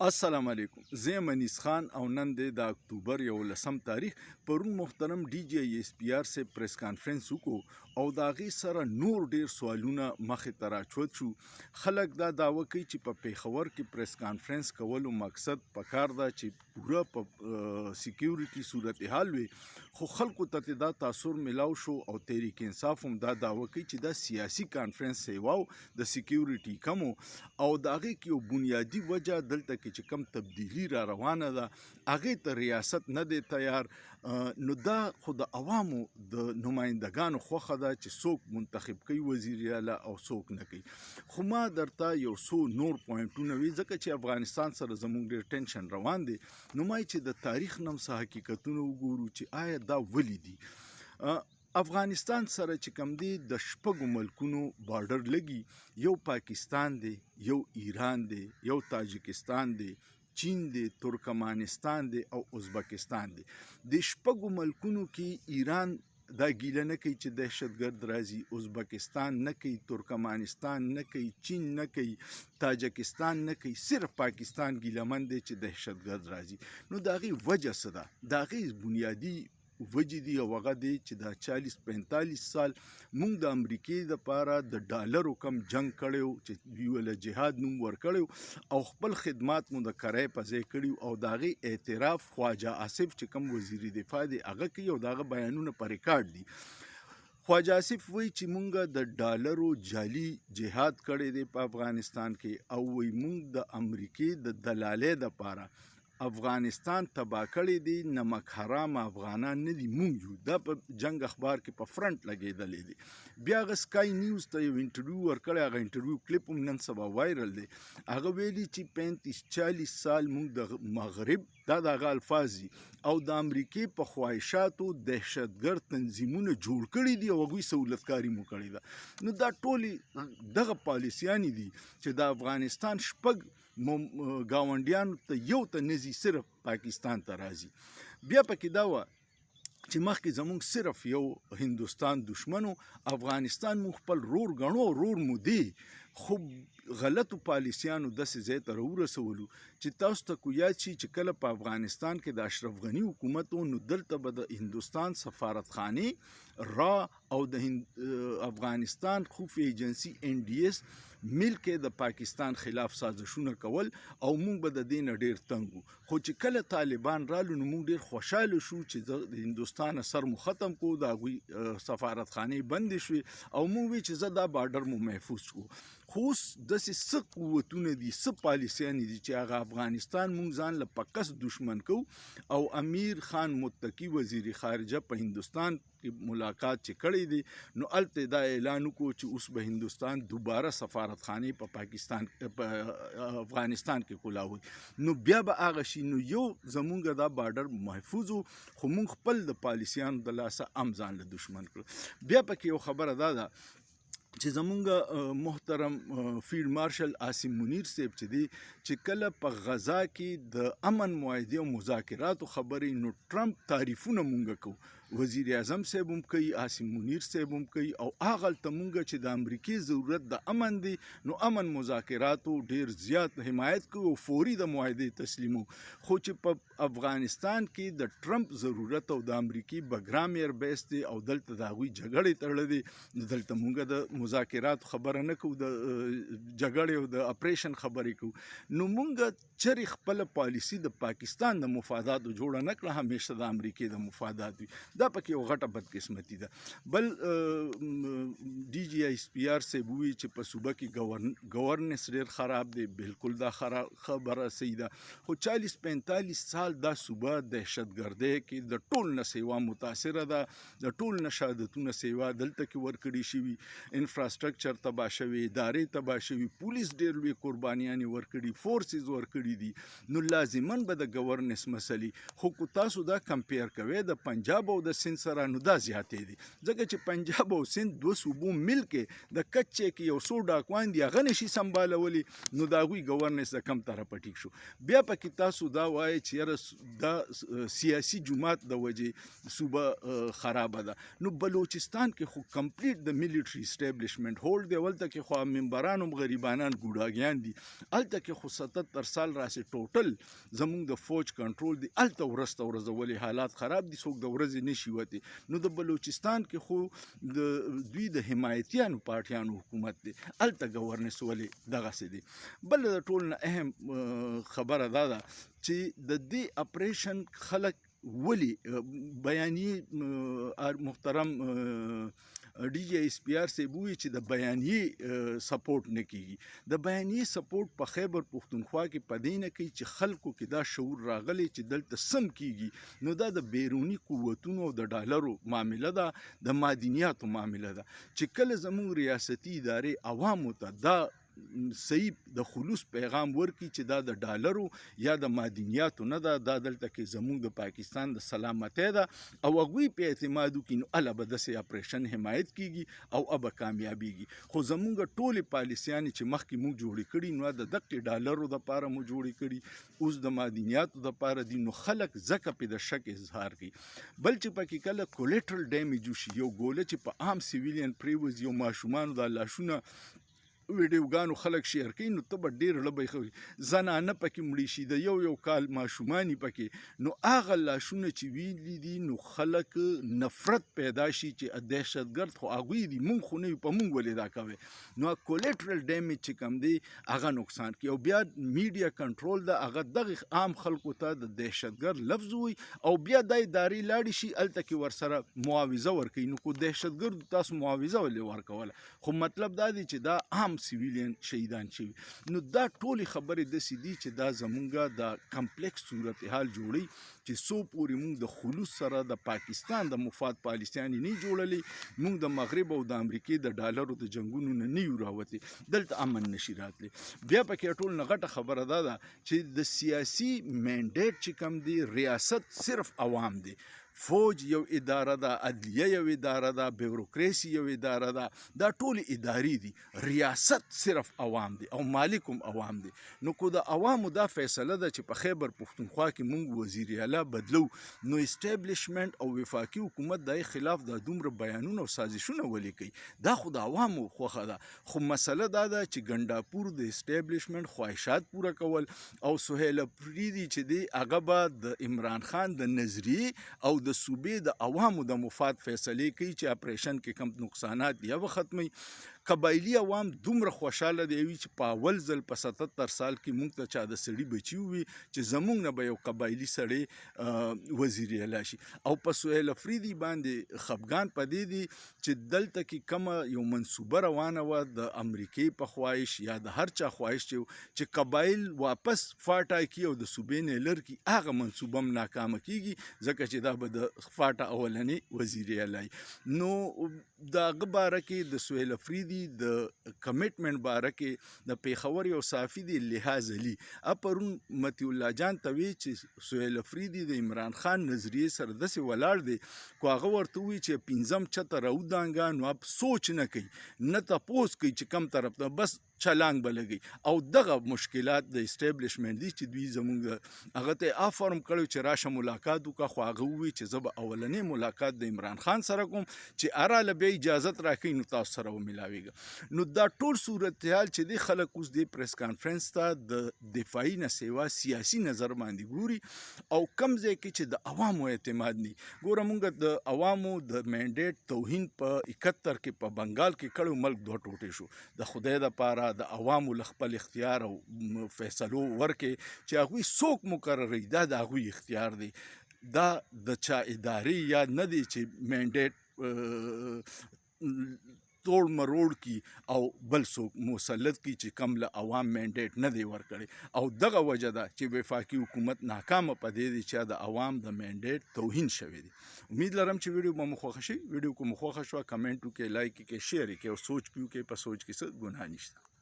السلام علیکم. زه منیس خان او نن د اکتوبر 11 تاریخ پرون محترم ډي جي ایس پی آر سے پریس کانفرنس وکړو او د هغې سره نور ډیر سوالونه مخې ته راچود شو. خلک دا دعوه کوي چې په پیښور کې پریس کانفرنس کولو مقصد پکار ده چې پوره په سکیورټي صورتحال وي، خو خلکو ته دا تاثر ملاو شو او تحریک انصاف هم دا دعوه کوي چې دا سیاسي کانفرنس سیواو د سکیورټي کمو او د هغې کې یو بنیادي وجه دلته کې چې کم تبدیلی را روانه ده هغې ته ریاست نه دی تیار. نو دا خو د عوامو د نمایندګانو خوښه ده چې څوک منتخب کوي وزیر اعلی او څوک نه کوي. خو ما درته یو څو نور پوینټونه وي ځکه چې افغانستان سره زموږ ډېر ټینشن روان دی. نو ما چې د تاریخ نه هم څه حقیقتونه وګورو چې آیا دا ولې دي. افغانستان سره چې کوم دی د شپږو ملکونو بارډر لګي، یو پاکستان دی، یو ایران دی، یو تاجکستان دی، چین دی، ترکمانستان دی او ازبکستان دی. د شپږو ملکونو کې ایران دا ګیله نه کوي چې دهشتګرد راځي، ازبکستان نه کوي، ترکمانستان نه کوي، چین نه کوي، تاجکستان نه کوي، صرف پاکستان ګیلهمن دی چې دهشتګرد راځي. نو د هغې وجه څه ده؟ د هغې بنیادي وجې دي او هغه دی چې دا 40-45 سال موږ د امریکې دپاره د ډالرو کم جنګ کړی و چې دوی له جهاد نوم ورکړی او خپل خدمات مو د کرای په ځای کړي او د هغې اعتراف خواجه آصف چې کوم وزیر دفاع دی هغه کوي او د هغه بیانونه په ریکارډ دي. خواجه آصف وایي چې مونږ د ډالرو جعلي جهاد کړی دی په افغانستان کې او وایي مونږ د امریکې د دلالۍ دپاره افغانستان تباه کړی دی، نمک حرام افغانان نه دي، مونږ یو. دا په جنگ اخبار کې په فرنټ لګېدلی دی. بیا هغه سکای نیوز ته یو انټرویو ورکړی، هغه انټرویو کلیپ هم نن سبا وایرل دی. هغه ویلي چې 35-40 سال مونږ د مغرب دا د هغه الفاظ دي او د امریکې په خواهشاتو دهشتګرد تنظیمونه جوړ کړي دي او هغوی سهولتکاري مو کړې ده. نو دا ټولې دغه پالیسیانې دي چې د افغانستان شپږ ګاونډیانو ته یو ته نه ځي، صرف پاکستان ته راځي. بیا پکې دا وه چې مخکې زموږ صرف یو هندوستان دشمن و، افغانستان مو خپل رور ګڼو، رور مو دی، خو غلطو پالیسیانو داسې ځای ته راورسولو چې تاسو ته کو یاد شي چې کله په افغانستان کې د اشرف غني حکومت و نو دلته به د هندوستان سفارتخانې را او د افغانستان خفیه ایجنسي NDS مل کې د پاکستان خلاف سازشونه کول او موږ به د دې نه ډېر تنګ وو. خو چې کله طالبان رالو نو موږ ډېر خوشحاله شو چې د هندوستان سر مو ختم کړو، د هغوی سفارتخانې بندې شوې او موږ وی چې زه دا بارډر مو محفوظ کړو. خو اوس داسې څه قوتونه دي، څه پالیسیانې دي چې هغه افغانستان موږ ځان له پکس دشمن کوو او امیر خان متقي وزیر خارجه په هندوستان کې ملاقات چې کړی دی نو هلته دا اعلان وکړو چې اوس به هندوستان دوباره سفارتخانې په پاکستان په افغانستان کې کولاوي. نو بیا به هغه شي. نو یو زمونږ دا بارډر محفوظ و خو مونږ خپل د پالیسیانو د لاسه هم ځان له دشمن کړو. بیا پکې یو خبره دا ده چې زمونږ محترم فیلډ مارشل عاصم منیر صاحب چې دی چې کله په غزا کې د امن معاهدې او مذاکراتو خبرې نو ټرمپ تعریفونه مونږ کوو، وزیر اعظم صاحب هم کوي، عاصم منیر صاحب هم کوي او هغلته مونږ چې د امریکې ضرورت د امن دی نو امن مذاکراتو ډیر زیات حمایت کوي او فوري د معاهدې تسلیمو. خو چې په افغانستان کې د ټرمپ ضرورت او د امریکې بګرام ایر بیس دی او دلته د هغوی جګړې تړلې دي نو دلته مونږ د مذاکراتو خبره نه کوو، د جګړې او د اپریشن خبرې کوو. نو مونږ چرې خپله پالیسي د پاکستان د مفاداتو جوړه نه کړه، همیشه د امریکې د مفادات وي. دا پکې یو غټه بدقسمتي ده. بل ډي جي ایس پی آر صاحب ووایي چې په صوبه کې ګورننس ډېر خراب دی. بالکل دا خبره صحیح ده، خو 40-45 سال دا صوبه دهشتګردۍ کې د ټول نه سیوا متاثره ده، د ټول نه شهادتونه سیوا دلته کې ورکړي شوي، انفراسټرکچر تباه شوی، ادارې تباه شوي، پولیس ډېر لوی قربانیانې ورکړي، فورسز ورکړي دي. نو لازماً به د ګورننس مسلې خو کو تاسو دا کمپیر کوئ د پنجاب او د له سند سره نو دا زیاتې دي ځکه چې پنجاب او سند دوه صوبو مل کې د کچې کې یو څو ډاکوان دي هغه نشي سمبالولی نو د هغوی ګورننس د کم طرفه ټیک شو بیا پکې تاسو دا وایي چې یاره دا سیاسي جماعت د وجې صوبه خرابه ده نو بلوچستان کې خو کمپلیټ د میلیټري اسټیبلیشمنټ هولډ دی ولته کې خو ممبران هم غریبانان ګوډاګیان دي هلته کې خو 77 سال راسې ټوټل زمونږ د فوج کنټرول دی هلته ورځ ورځ ولې حالات خراب دي څوک د ورځې نشي وتی نو د بلوچستان کې خو د دوی د حمایتیانو پارټیانو حکومت دی هلته ګورننس ولې دغسې دی بل د ټول نه اهم خبره دا ده چې د دې اپریشن خلک ولې بیانیه محترم ډي جی ایس پی آر صاحب وایي چې د بیانیې سپورټ نه کیږي د بیانیې سپورټ په خیبر پښتونخوا کې په دې نه کوي چې خلکو کې دا شعور راغلی چې دلته سم کیږي نو دا د بیروني قوتونو او د ډالرو معامله ده د معدنیاتو معامله ده چې کله زموږ ریاستي ادارې عوامو ته دا صحیح د خلوص پیغام ورکړي چې دا د ډالرو یا د معدنیاتو نه ده دا دلته کې زموږ د پاکستان د سلامتۍ ده او هغوی په اعتماد وکړي نو هله به داسې اپریشن حمایت کیږي او به کامیابیږي خو زموږ ټولې پالیسیانې چې مخکې موږ جوړې کړي نو د دقې ډالرو دپاره مو جوړې کړي اوس د معدنیاتو دپاره دي نو خلک ځکه پې د شک اظهار کوي بل چې پکې کله کولیټرل ډیمیج وشي یو ګوله چې په عام سیویلین پریوځي یو ماشومانو دا لاشونه ویډیوګانو خلک شیر کوي نو ته به ډېر لبی خوي زنانه پکې مړي شي د یو کال ماشومانې پکې نو هغه لاشونه چې ویلي دي نو خلک نفرت پیدا شي چې دهشتګرد خو هغوی دي مونږ خو نه یو په مونږ ولې دا کوئ نو کولیټرل ډیمیج چې کوم دی هغه نقصان کوي او بیا میډیا کنټرول ده هغه دغه عام خلکو ته د دهشتګرد لفظ وي او بیا دا ادارې لاړې شي هلته کې ورسره معاوضه ورکوي نو کو دهشتګردو تاسو معاوضه ولې ورکوله خو مطلب دا دی چې دا عام سیویلین شهیدان شوي نو دا ټولې خبرې داسې دي چې دا زمونږ د کمپلیکس صورتحال جوړوي چې څو پورې موږ د خلوص سره د پاکستان د مفاد پالیسیانې نه جوړلې موږ د مغرب او د امریکې د ډالرو د جنګونو نه یو راوتې دلته امن نشي راتلی بیا پکې ټول نه غټه خبره دا ده چې د سیاسي مینډیټ چې کوم دی ریاست صرف عوام دی فوج یو اداره ده عدلیه یو اداره ده بیوروکریسي یو اداره ده دا ټول ادارې دي ریاست صرف عوام دی او مالک هم عوام دی نو کو د عوامو دا فیصله ده چې په خیبر پښتونخوا کې مونږ وزیر اعلی بدلو نو اسټیبلیشمنټ او وفاقي حکومت د خلاف د دومره بیانونه او سازشونه ولې کوي دا خو د عوامو خوښه ده خو مسله دا ده چې ګنډاپور د اسټیبلیشمنټ خواهشات پوره کول او سهیل افریدي چې دی هغه به د عمران خان د نظریې او د صوبې د عوامو د مفاد فیصلې کوي چې اپریشن کې کم نقصانات دي یا ختمي قبایلي عوام دومره خوشحاله دی چې په اول ځل په 77 سال کې موږ ته چا د سړي بچي وي چې زموږ نه به یو قبایلي سړی وزیر اعلی شي او په سهیل افریدي باندې خفګان په دې دی چې دلته کې کومه یو منصوبه روانه وه د امریکې په خواهش یا د هر چا خواهش چې قبایل واپس فاټا کړي او د صوبې نه لر کړي هغه منصوبه هم ناکامه کیږي ځکه چې دا به د فاټا اولنی وزیر اعلی نو د هغه باره کې د سهیل افریدي د کمیټمنټ باره کې د پیښور یو صحافي دی لحاظ علي پرون مطیع الله جان ته وی چې سهیل افریدي د عمران خان نظریې سره داسې ولاړ دی خو هغه ورته وی چې پنځم چته راودانګه نو اب سوچ نه کوي نه تپوس کوي چې کم طرف ته بس چلانګ به لګي او دغه مشکلات د اسټیبلیشمنټ دي چې دوی زموږ هغه ته افرم کړو چې راشه ملاقات وکړه خو هغه ووی چې زه به اولنی ملاقات د عمران خان سره کوم چې اراله بیا اجازت راکړي نو تاسو سره وملاویږم نو دا ټول صورتحال چې دی خلک اوس د پریس کانفرنس ته د دفاعي نه سیوا سیاسي نظر باندې ګوري او کم ځای کې چې د عوامو اعتماد نه ګوره مونږ د عوامو د مینډیټ توهین په 71 کې په بنګال کې کړو ملک دوه ټوټې شو د خدای دپاره د عوامو له خپل اختیار او فیصلو ورکې چې هغوی څوک مقرروي دا د هغوی اختیار دی دا د چا ادارې یا نه دی چې مینډیټ توړ مروړ کی او بل څوک مسلط کی چې کم له عوام مینډیټ نه دی ورکړي او دغه وجه ده چې وفاقي حکومت ناکامه په دې دی چې د عوام د مینډیټ توهین شوی دی امید لرم چې ویډیو به مو خوښه شي ویډیو کو مو خوښه شوه کمنټ وکړئ لایک کړئ شیر کړئ او سوچ پیو کې په سوچ کې څه ګناه نشته